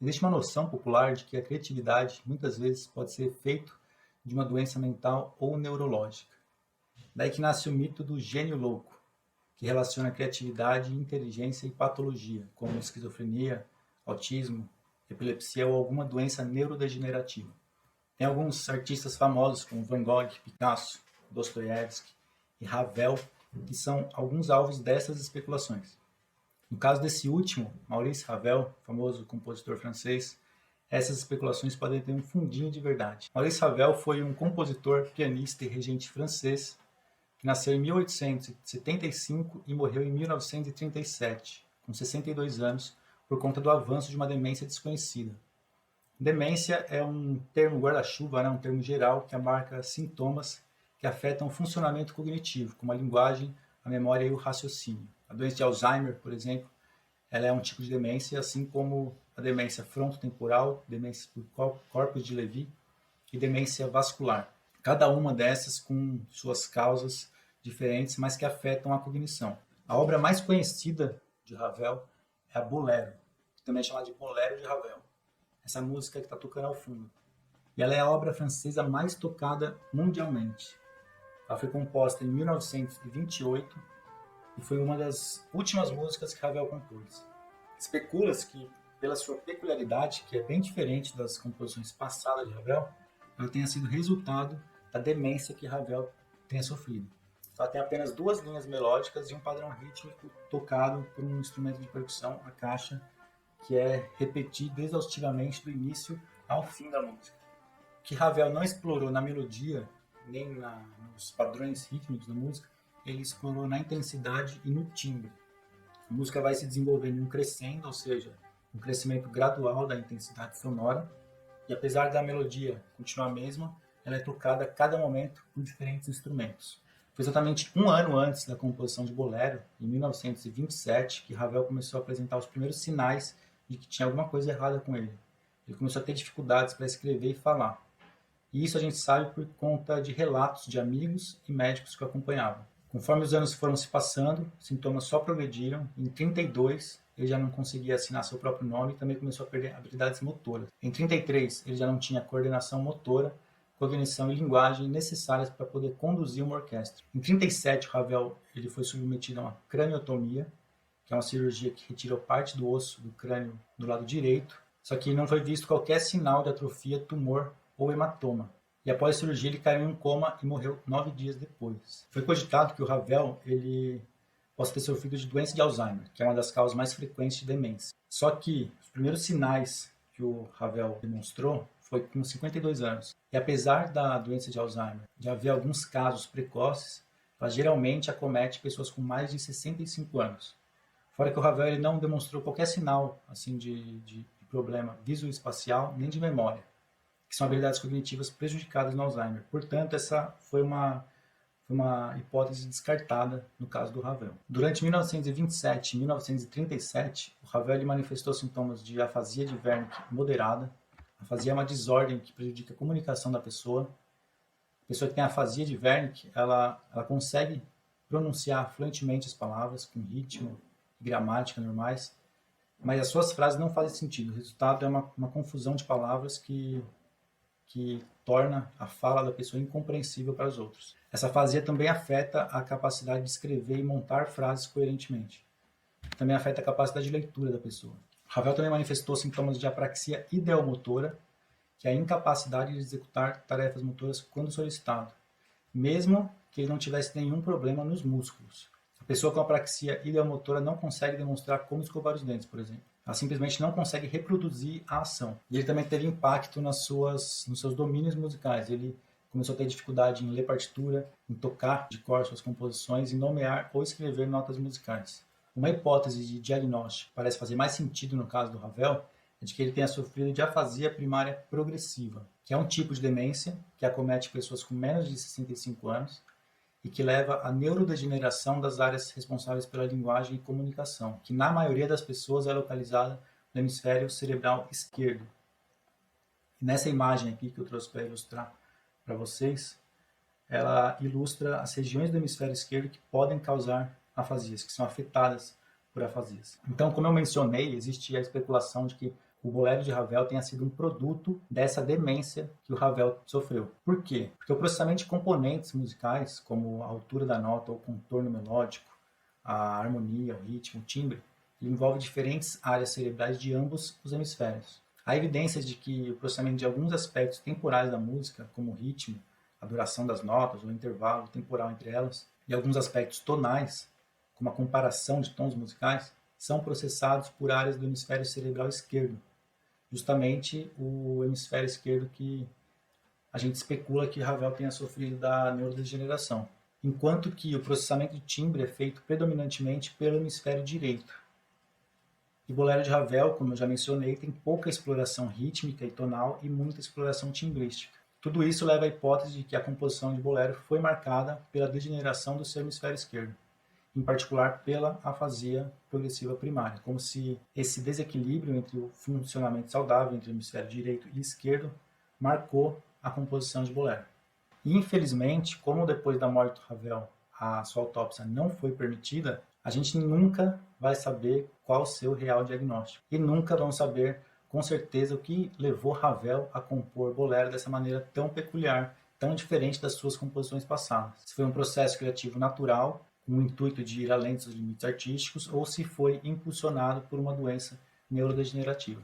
Existe uma noção popular de que a criatividade muitas vezes pode ser efeito de uma doença mental ou neurológica. Daí que nasce o mito do gênio louco, que relaciona criatividade, inteligência e patologia, como esquizofrenia, autismo, epilepsia ou alguma doença neurodegenerativa. Tem alguns artistas famosos como Van Gogh, Picasso, Dostoiévski e Ravel, que são alguns alvos dessas especulações. No caso desse último, Maurice Ravel, famoso compositor francês, essas especulações podem ter um fundinho de verdade. Maurice Ravel foi um compositor, pianista e regente francês que nasceu em 1875 e morreu em 1937, com 62 anos, por conta do avanço de uma demência desconhecida. Demência é um termo guarda-chuva, um termo geral que abarca sintomas que afetam o funcionamento cognitivo, como a linguagem, a memória e o raciocínio. A doença de Alzheimer, por exemplo, ela é um tipo de demência, assim como a demência frontotemporal, demência por corpus de Levy e demência vascular. Cada uma dessas com suas causas diferentes, mas que afetam a cognição. A obra mais conhecida de Ravel é a Bolero, que também é chamada de Bolero de Ravel. Essa música que está tocando ao fundo. E ela é a obra francesa mais tocada mundialmente. Ela foi composta em 1928 e foi uma das últimas músicas que Ravel compôs. Especula-se que, pela sua peculiaridade, que é bem diferente das composições passadas de Ravel, ela tenha sido resultado da demência que Ravel tenha sofrido. Ela tem apenas 2 linhas melódicas e um padrão rítmico tocado por um instrumento de percussão, a caixa, que é repetido exaustivamente do início ao fim da música. O que Ravel não explorou na melodia, nem nos padrões rítmicos da música, ele explorou na intensidade e no timbre. A música vai se desenvolvendo em um crescendo, ou seja, um crescimento gradual da intensidade sonora, e apesar da melodia continuar a mesma, ela é tocada a cada momento por diferentes instrumentos. Foi exatamente um ano antes da composição de Bolero, em 1927, que Ravel começou a apresentar os primeiros sinais de que tinha alguma coisa errada com ele. Ele começou a ter dificuldades para escrever e falar. E isso a gente sabe por conta de relatos de amigos e médicos que o acompanhavam. Conforme os anos foram se passando, os sintomas só progrediram. Em 32, ele já não conseguia assinar seu próprio nome e também começou a perder habilidades motoras. Em 33, ele já não tinha coordenação motora, cognição e linguagem necessárias para poder conduzir uma orquestra. Em 37, Ravel ele foi submetido a uma craniotomia, que é uma cirurgia que retirou parte do osso do crânio do lado direito, só que não foi visto qualquer sinal de atrofia, tumor ou hematoma. E após a cirurgia ele caiu em um coma e morreu 9 dias depois. Foi cogitado que o Ravel ele possa ter sofrido de doença de Alzheimer, que é uma das causas mais frequentes de demência. Só que os primeiros sinais que o Ravel demonstrou foi com 52 anos. E apesar da doença de Alzheimer de haver alguns casos precoces, ela geralmente acomete pessoas com mais de 65 anos. Fora que o Ravel ele não demonstrou qualquer sinal assim de problema visoespacial nem de memória, que são habilidades cognitivas prejudicadas no Alzheimer. Portanto, essa foi uma hipótese descartada no caso do Ravel. Durante 1927 e 1937, o Ravel ele manifestou sintomas de afasia de Wernicke moderada. A afasia é uma desordem que prejudica a comunicação da pessoa. A pessoa que tem afasia de Wernicke, ela consegue pronunciar fluentemente as palavras, com ritmo e gramática normais, mas as suas frases não fazem sentido. O resultado é uma confusão de palavras que torna a fala da pessoa incompreensível para os outros. Essa afasia também afeta a capacidade de escrever e montar frases coerentemente. Também afeta a capacidade de leitura da pessoa. Ravel também manifestou sintomas de apraxia ideomotora, que é a incapacidade de executar tarefas motoras quando solicitado, mesmo que ele não tivesse nenhum problema nos músculos. A pessoa com apraxia ideomotora não consegue demonstrar como escovar os dentes, por exemplo. Ela simplesmente não consegue reproduzir a ação. E ele também teve impacto nos seus domínios musicais. Ele começou a ter dificuldade em ler partitura, em tocar de cor suas composições, em nomear ou escrever notas musicais. Uma hipótese de diagnóstico que parece fazer mais sentido no caso do Ravel é de que ele tenha sofrido de afasia primária progressiva, que é um tipo de demência que acomete pessoas com menos de 65 anos e que leva à neurodegeneração das áreas responsáveis pela linguagem e comunicação, que na maioria das pessoas é localizada no hemisfério cerebral esquerdo. E nessa imagem aqui que eu trouxe para ilustrar para vocês, ela ilustra as regiões do hemisfério esquerdo que podem causar afasias, que são afetadas por afasias. Então, como eu mencionei, existe a especulação de que o bolero de Ravel tenha sido um produto dessa demência que o Ravel sofreu. Por quê? Porque o processamento de componentes musicais, como a altura da nota ou contorno melódico, a harmonia, o ritmo, o timbre, ele envolve diferentes áreas cerebrais de ambos os hemisférios. Há evidências de que o processamento de alguns aspectos temporais da música, como o ritmo, a duração das notas, o intervalo temporal entre elas, e alguns aspectos tonais, como a comparação de tons musicais, são processados por áreas do hemisfério cerebral esquerdo, justamente o hemisfério esquerdo que a gente especula que Ravel tenha sofrido da neurodegeneração, enquanto que o processamento de timbre é feito predominantemente pelo hemisfério direito. O bolero de Ravel, como eu já mencionei, tem pouca exploração rítmica e tonal e muita exploração timbrística. Tudo isso leva à hipótese de que a composição de bolero foi marcada pela degeneração do seu hemisfério esquerdo, em particular pela afasia progressiva primária, como se esse desequilíbrio entre o funcionamento saudável entre o hemisfério direito e esquerdo marcou a composição de bolero. E, infelizmente, como depois da morte do Ravel a sua autópsia não foi permitida, a gente nunca vai saber qual o seu real diagnóstico. E nunca vamos saber com certeza o que levou Ravel a compor bolero dessa maneira tão peculiar, tão diferente das suas composições passadas. Se foi um processo criativo natural, com o intuito de ir além dos limites artísticos, ou se foi impulsionado por uma doença neurodegenerativa.